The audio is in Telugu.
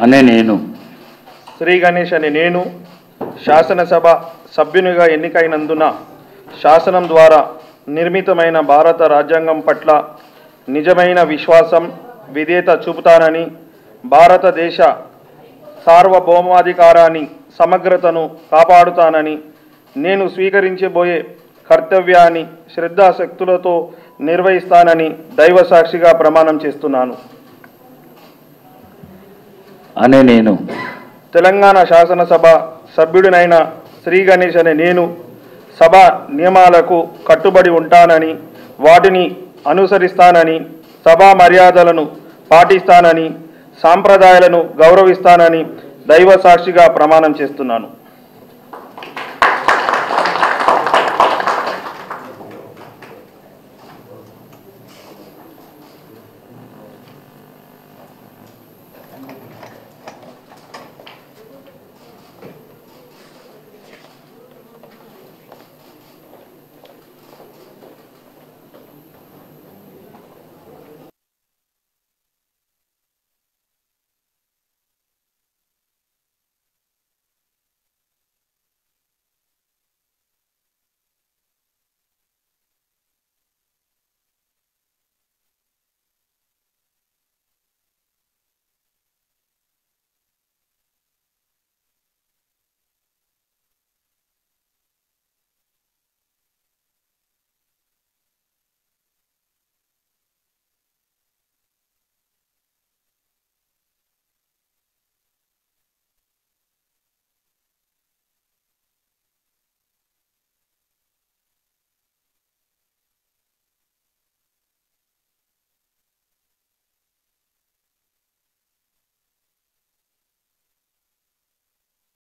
అనే నేను శ్రీ గణేష్ అనే నేను శాసనసభ సభ్యునిగా ఎన్నికైనందున శాసనం ద్వారా నిర్మితమైన భారత రాజ్యాంగం పట్ల నిజమైన విశ్వాసం విధేయత చూపుతానని, భారతదేశ సార్వభౌమాధికారాన్ని సమగ్రతను కాపాడుతానని, నేను స్వీకరించబోయే కర్తవ్యాన్ని శ్రద్ధాశక్తులతో నిర్వహిస్తానని దైవ సాక్షిగా ప్రమాణం చేస్తున్నాను అనే నేను తెలంగాణ శాసనసభ సభ్యుడినైన శ్రీ గణేష్ అనే నేను సభ నియమాలకు కట్టుబడి ఉంటానని, వాటిని అనుసరిస్తానని, సభా మర్యాదలను పాటిస్తానని, సాంప్రదాయాలను గౌరవిస్తానని దైవ సాక్షిగా ప్రమాణం చేస్తున్నాను.